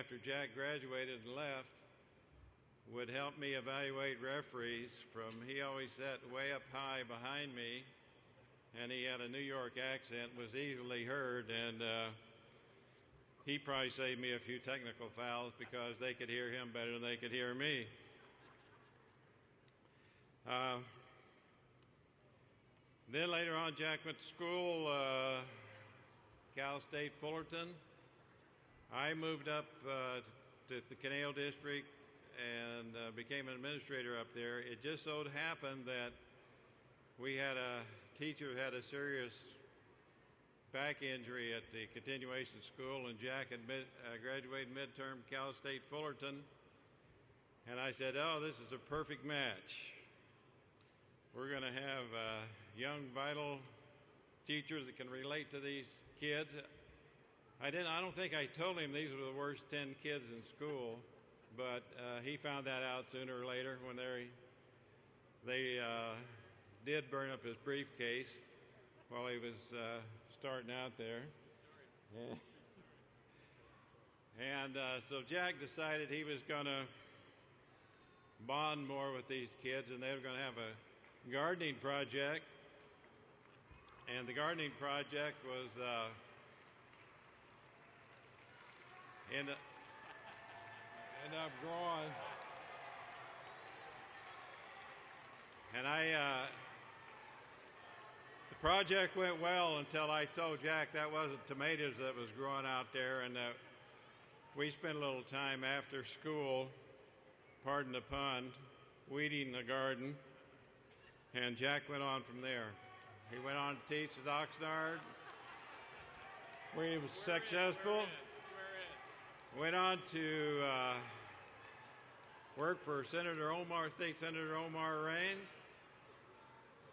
after Jack graduated and left, would help me evaluate referees he always sat way up high behind me, and he had a New York accent, was easily heard, and he probably saved me a few technical fouls because they could hear him better than they could hear me. Then later on, Jack went to school, Cal State Fullerton. I moved up to the Conejo District and became an administrator up there. It just so happened that we had a teacher who had a serious back injury at the continuation school, and Jack had graduated midterm Cal State Fullerton. And I said, oh, this is a perfect match. We're going to have young, vital teachers that can relate to these kids. I don't think I told him these were the worst 10 kids in school, but he found that out sooner or later when they did burn up his briefcase while he was starting out there. And so Jack decided he was going to bond more with these kids, and they were going to have a gardening project. And the gardening project was end up growing. And the project went well until I told Jack that wasn't tomatoes that was growing out there, and that we spent a little time after school, pardon the pun, weeding the garden, and Jack went on from there. He went on to teach at Oxnard, where he was successful. Went on to work for State Senator Omar Raines,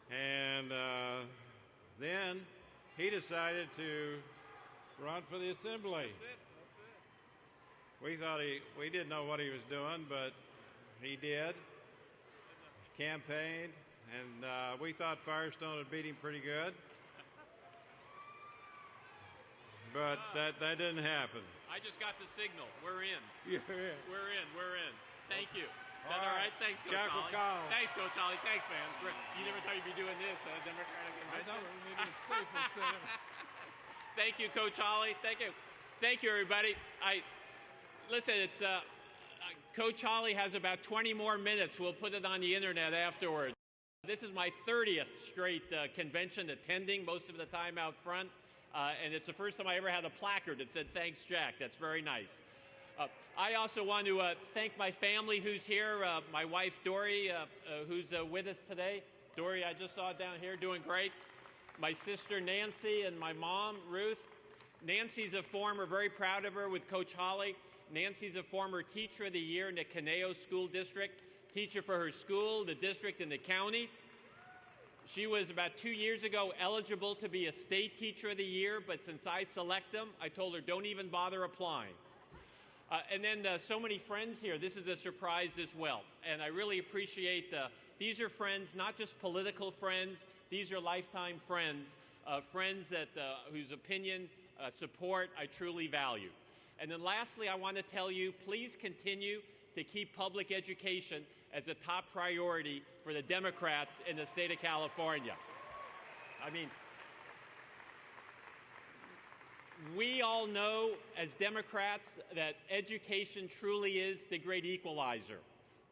and then he decided to run for the Assembly. We thought we didn't know what he was doing, but he did. Campaigned, and we thought Firestone would beat him pretty good, but that didn't happen. I just got the signal. We're in. You're in. We're in. We're in. Thank you. All right. Thanks, Coach Jack Ollie. McConnell. Thanks, Coach Ollie. Thanks, man. You never thought you'd be doing this, Democratic I convention? know we're meeting at Staples Center. Thank you, Coach Ollie. Thank you. Thank you, everybody. Listen, it's Coach Ollie has about 20 more minutes. We'll put it on the internet afterwards. This is my 30th straight convention attending, most of the time out front. And it's the first time I ever had a placard that said, thanks, Jack. That's very nice. I also want to thank my family who's here, my wife, Dory, who's with us today. Dory, I just saw down here doing great. My sister, Nancy, and my mom, Ruth. Nancy's a former, very proud of her with Coach Holly. Nancy's a former Teacher of the Year in the Conejo School District, teacher for her school, the district, and the county. She was about 2 years ago eligible to be a state Teacher of the Year, but since I select them, I told her don't even bother applying. And then so many friends here. This is a surprise as well. And I really appreciate these are friends, not just political friends. These are lifetime friends, friends that whose opinion, support I truly value. And then lastly, I want to tell you, please continue to keep public education as a top priority for the Democrats in the state of California. I mean, we all know as Democrats that education truly is the great equalizer.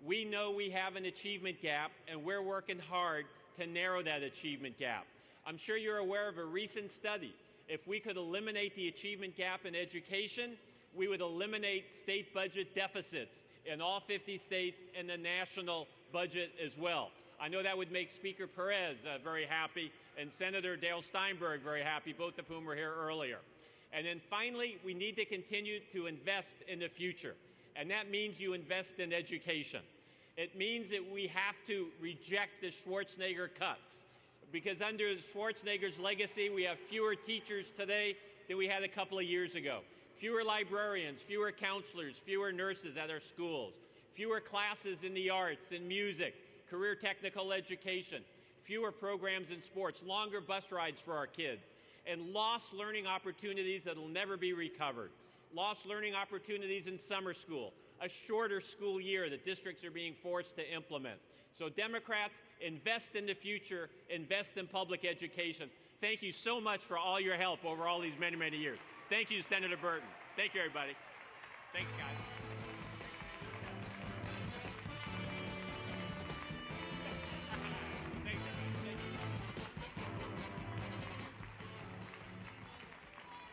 We know we have an achievement gap, and we're working hard to narrow that achievement gap. I'm sure you're aware of a recent study. If we could eliminate the achievement gap in education, we would eliminate state budget deficits in all 50 states and the national budget as well. I know that would make Speaker Perez very happy and Senator Dale Steinberg very happy, both of whom were here earlier. And then finally, we need to continue to invest in the future. And that means you invest in education. It means that we have to reject the Schwarzenegger cuts. Because under Schwarzenegger's legacy, we have fewer teachers today than we had a couple of years ago. Fewer librarians, fewer counselors, fewer nurses at our schools, fewer classes in the arts and music, career technical education, fewer programs in sports, longer bus rides for our kids, and lost learning opportunities that will never be recovered. lost learning opportunities in summer school, a shorter school year that districts are being forced to implement. So Democrats, invest in the future, invest in public education. Thank you so much for all your help over all these many, many years. Thank you, Senator Burton. Thank you, everybody. Thanks, guys.